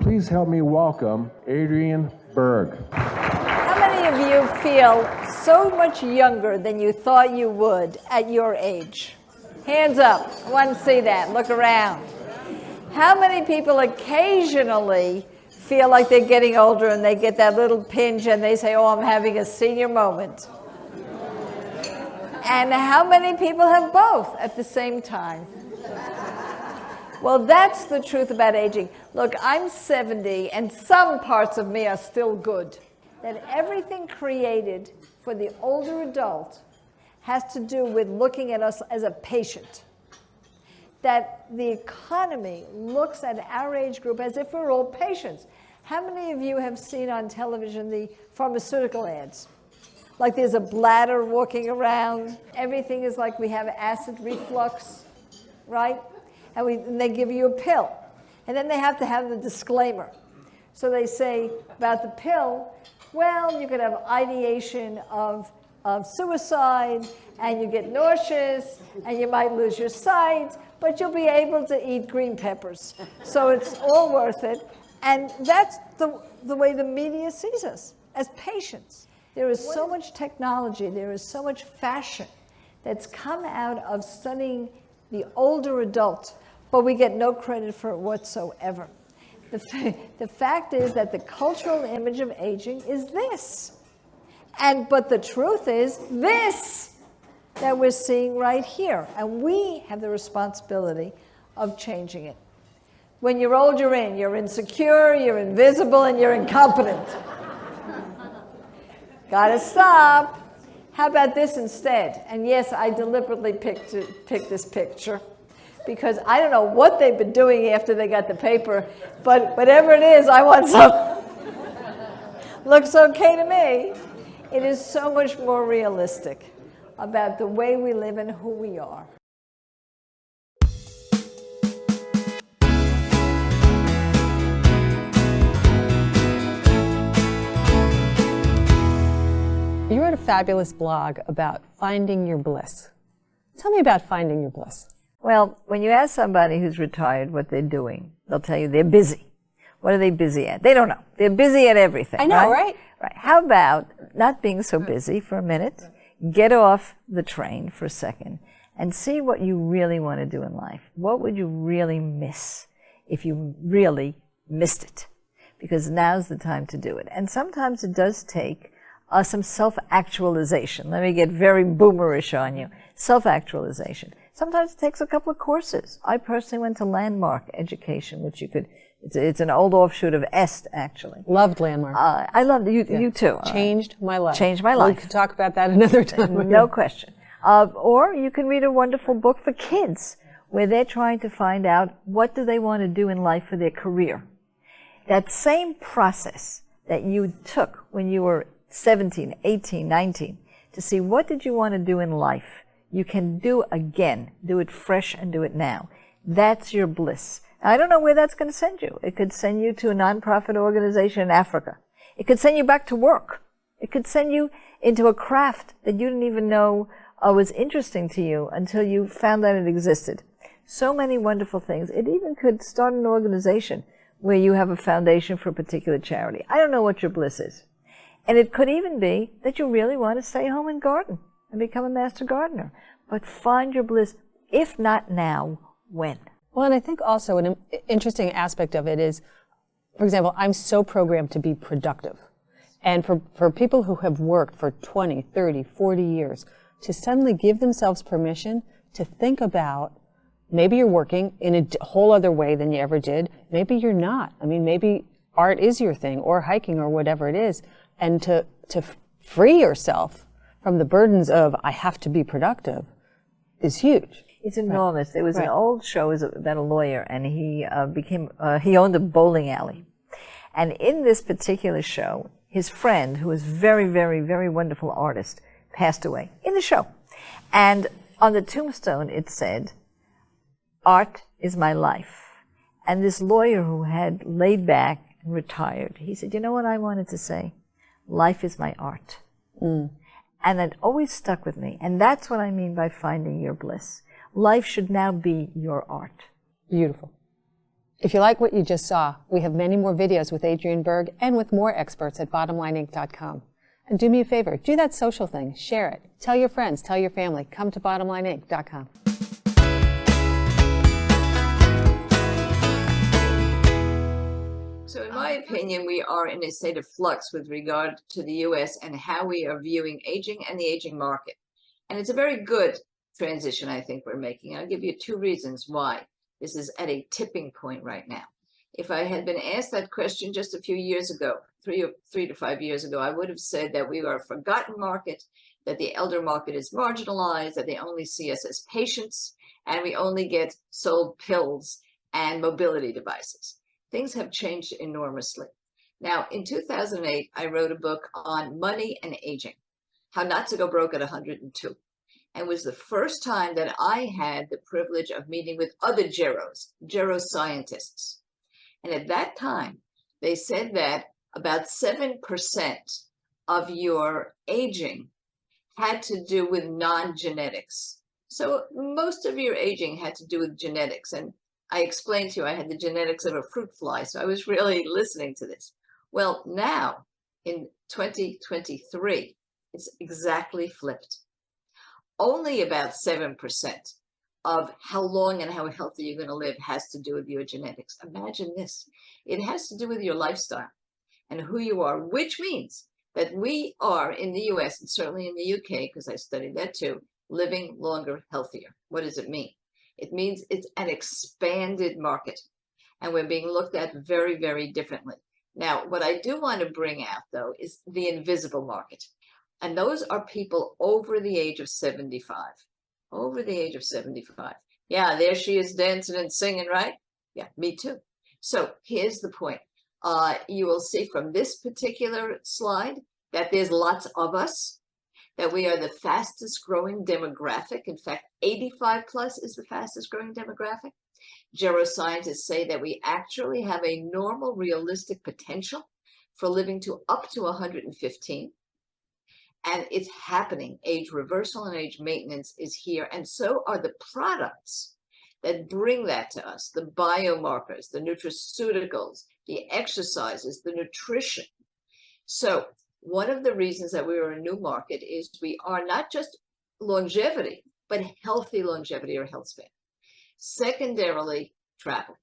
Please help me welcome Adriane Berg. How many of you feel so much younger than you thought you would at your age? Hands up. I want to see that. Look around. How many people occasionally feel like they're getting older and they get that little pinch and they say, oh, I'm having a senior moment? And how many people have both at the same time? Well, that's the truth about aging. Look, I'm 70, and some parts of me are still good. That everything created for the older adult has to do with looking at us as a patient. That the economy looks at our age group as if we're all patients. How many of you have seen on television the pharmaceutical ads? Like there's a bladder walking around. Everything is like we have acid reflux, right? And they give you a pill. And then they have to have the disclaimer. So they say about the pill, well, you could have ideation of suicide, and you get nauseous, and you might lose your sight, but you'll be able to eat green peppers. So it's all worth it. And that's the way the media sees us, as patients. There is so much technology, there is so much fashion that's come out of studying the older adult, but we get no credit for it whatsoever. The fact is that the cultural image of aging is this. But the truth is this that we're seeing right here. And we have the responsibility of changing it. When you're old, you're in. You're insecure, you're invisible, and you're incompetent. Gotta stop. How about this instead? And yes, I deliberately picked this picture because I don't know what they've been doing after they got the paper, but whatever it is, I want some. Looks okay to me. It is so much more realistic about the way we live and who we are. You wrote a fabulous blog about finding your bliss. Tell me about finding your bliss. Well, when you ask somebody who's retired what they're doing, they'll tell you they're busy. What are they busy at? They don't know. They're busy at everything. I know, right? Right. How about not being so busy for a minute? Get off the train for a second and see what you really want to do in life. What would you really miss if you really missed it? Because now's the time to do it. And sometimes it does take some self-actualization. Let me get very boomerish on you. Self-actualization. Sometimes it takes a couple of courses. I personally went to Landmark Education, which you could, it's an old offshoot of EST, actually. Loved Landmark. I loved it. You too. Changed my life. Changed my life. We could talk about that another time. No question. Or you can read a wonderful book for kids where they're trying to find out what do they want to do in life for their career. That same process that you took when you were 17, 18, 19, to see what did you want to do in life, you can do again. Do it fresh and do it now. That's your bliss. Now, I don't know where that's going to send you. It could send you to a nonprofit organization in Africa. It could send you back to work. It could send you into a craft that you didn't even know was interesting to you until you found out it existed. So many wonderful things. It even could start an organization where you have a foundation for a particular charity. I don't know what your bliss is. And it could even be that you really want to stay home and garden and become a master gardener. But find your bliss, if not now, when? Well, and I think also an interesting aspect of it is, for example, I'm so programmed to be productive. And for people who have worked for 20, 30, 40 years, to suddenly give themselves permission to think about, maybe you're working in a whole other way than you ever did. Maybe you're not. I mean, maybe art is your thing, or hiking, or whatever it is. And to free yourself from the burdens of, I have to be productive, is huge. It's enormous. There was an old show about a lawyer, and he owned a bowling alley. And in this particular show, his friend, who was very, very, very wonderful artist, passed away in the show. And on the tombstone it said, "Art is my life." And this lawyer who had laid back and retired, he said, you know what I wanted to say? Life is my art. And that always stuck with me. And that's what I mean by finding your bliss. Life should now be your art. Beautiful. If you like what you just saw, we have many more videos with Adriane Berg and with more experts at bottomlineinc.com. And do me a favor, do that social thing, share it. Tell your friends, tell your family, come to bottomlineinc.com. So in my opinion, we are in a state of flux with regard to the U.S. and how we are viewing aging and the aging market. And it's a very good transition I think we're making. I'll give you 2 reasons why this is at a tipping point right now. If I had been asked that question just a few years ago, 3 to 5 years ago, I would have said that we are a forgotten market, that the elder market is marginalized, that they only see us as patients, and we only get sold pills and mobility devices. Things have changed enormously. Now, in 2008, I wrote a book on money and aging, how not to go broke at 102. And it was the first time that I had the privilege of meeting with other geroscientists. And at that time, they said that about 7% of your aging had to do with non-genetics. So most of your aging had to do with genetics. And I explained to you I had the genetics of a fruit fly, so I was really listening to this. Well, now in 2023, it's exactly flipped. Only about 7% of how long and how healthy you're going to live has to do with your genetics. Imagine this. It has to do with your lifestyle and who you are, which means that we are in the US and certainly in the UK, because I studied that too, living longer, healthier. What does it mean? It means it's an expanded market and we're being looked at very, very differently. Now, what I do want to bring out, though, is the invisible market. And those are people over the age of 75. Over the age of 75. Yeah, there she is dancing and singing, right? Yeah, me too. So here's the point. You will see from this particular slide that there's lots of us, that we are the fastest growing demographic. In fact, 85 plus is the fastest growing demographic. Geroscientists say that we actually have a normal, realistic potential for living to up to 115. And it's happening. Age reversal and age maintenance is here. And so are the products that bring that to us, the biomarkers, the nutraceuticals, the exercises, the nutrition. So one of the reasons that we are a new market is we are not just longevity, but healthy longevity or health span. Secondarily, travel.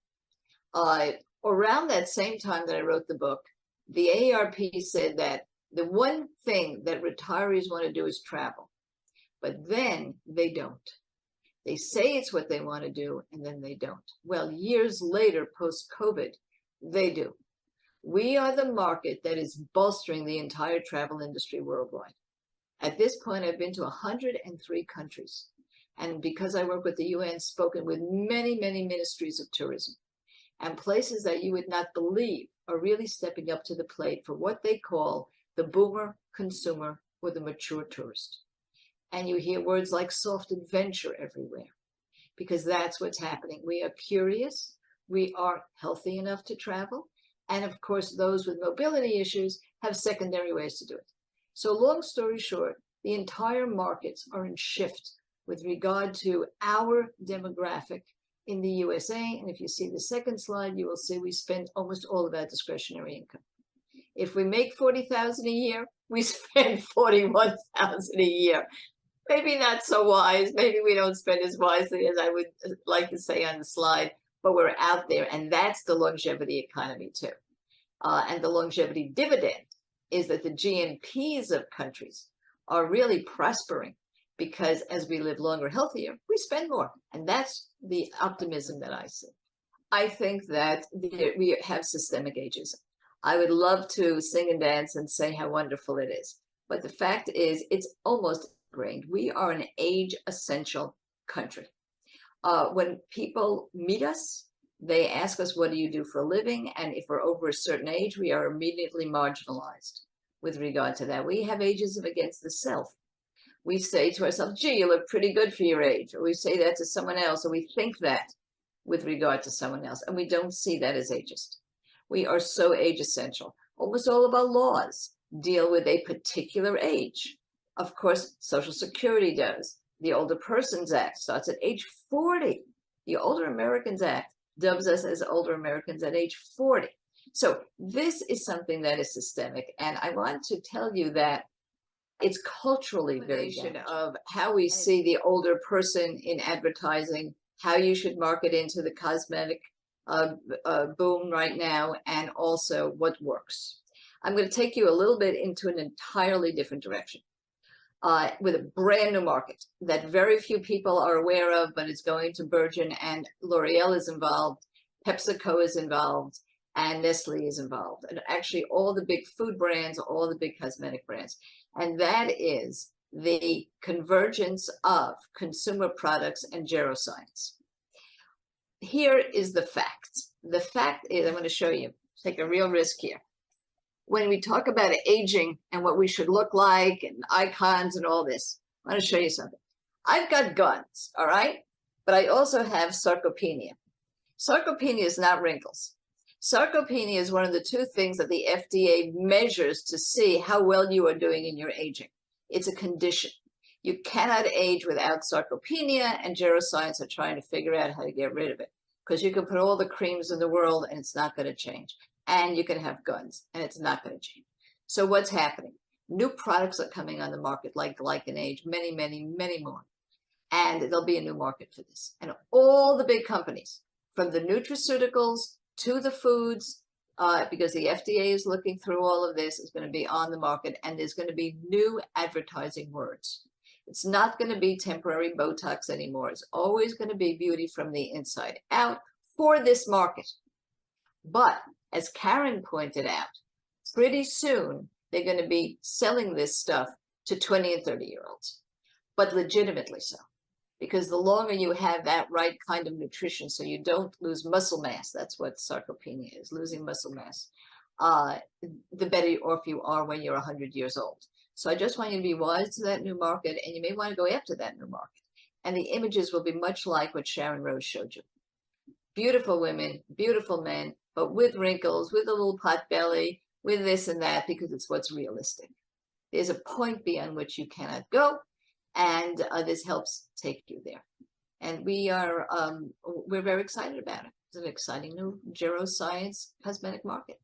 Around that same time that I wrote the book, the AARP said that the one thing that retirees want to do is travel, but then they don't. They say it's what they want to do, and then they don't. Well, years later, post-COVID, they do. We are the market that is bolstering the entire travel industry worldwide. At this point, I've been to 103 countries. And because I work with the UN, spoken with many, many ministries of tourism and places that you would not believe are really stepping up to the plate for what they call the boomer consumer or the mature tourist. And you hear words like soft adventure everywhere because that's what's happening. We are curious. We are healthy enough to travel. And of course, those with mobility issues have secondary ways to do it. So long story short, the entire markets are in shift with regard to our demographic in the USA. And if you see the second slide, you will see we spend almost all of our discretionary income. If we make $40,000 a year, we spend $41,000 a year. Maybe not so wise. Maybe we don't spend as wisely as I would like to say on the slide, but we're out there. And that's the longevity economy too. And the longevity dividend is that the GNPs of countries are really prospering because as we live longer, healthier, we spend more. And that's the optimism that I see. I think that we have systemic ageism. I would love to sing and dance and say how wonderful it is. But the fact is, it's almost ingrained. We are an age-essential country. When people meet us, they ask us, what do you do for a living? And if we're over a certain age, we are immediately marginalized with regard to that. We have ageism against the self. We say to ourselves, gee, you look pretty good for your age. Or we say that to someone else, or we think that with regard to someone else. And we don't see that as ageist. We are so age essential. Almost all of our laws deal with a particular age. Of course, Social Security does. The Older Persons Act starts at age 40. The Older Americans Act dubs us as older Americans at age 40. So this is something that is systemic. And I want to tell you that it's culturally very damaging of how we see the older person in advertising, how you should market into the cosmetic boom right now, and also what works. I'm going to take you a little bit into an entirely different direction with a brand new market that very few people are aware of, but it's going to burgeon, and L'Oreal is involved, PepsiCo is involved, and Nestle is involved, and actually all the big food brands, all the big cosmetic brands. And that is the convergence of consumer products and geroscience. Here is the fact. The fact is, I'm going to show you, take a real risk here. When we talk about aging and what we should look like and icons and all this, I want to show you something. I've got guns, all right? But I also have sarcopenia. Sarcopenia is not wrinkles. Sarcopenia is one of the two things that the FDA measures to see how well you are doing in your aging. It's a condition. You cannot age without sarcopenia, and geroscience are trying to figure out how to get rid of it, because you can put all the creams in the world and it's not going to change. And you can have guns and it's not going to change. So what's happening? New products are coming on the market like Age, many, many, many more. And there'll be a new market for this. And all the big companies, from the nutraceuticals to the foods, because the FDA is looking through all of this, is going to be on the market, and there's going to be new advertising words. It's not going to be temporary Botox anymore. It's always going to be beauty from the inside out for this market. But as Karen pointed out, pretty soon they're going to be selling this stuff to 20 and 30-year-olds, but legitimately so. Because the longer you have that right kind of nutrition, so you don't lose muscle mass, that's what sarcopenia is, losing muscle mass, the better off you are when you're 100 years old. So I just want you to be wise to that new market, and you may want to go after that new market. And the images will be much like what Sharon Rose showed you. Beautiful women, beautiful men, but with wrinkles, with a little pot belly, with this and that, because it's what's realistic. There's a point beyond which you cannot go, and this helps take you there. And we're very excited about it. It's an exciting new geroscience cosmetic market.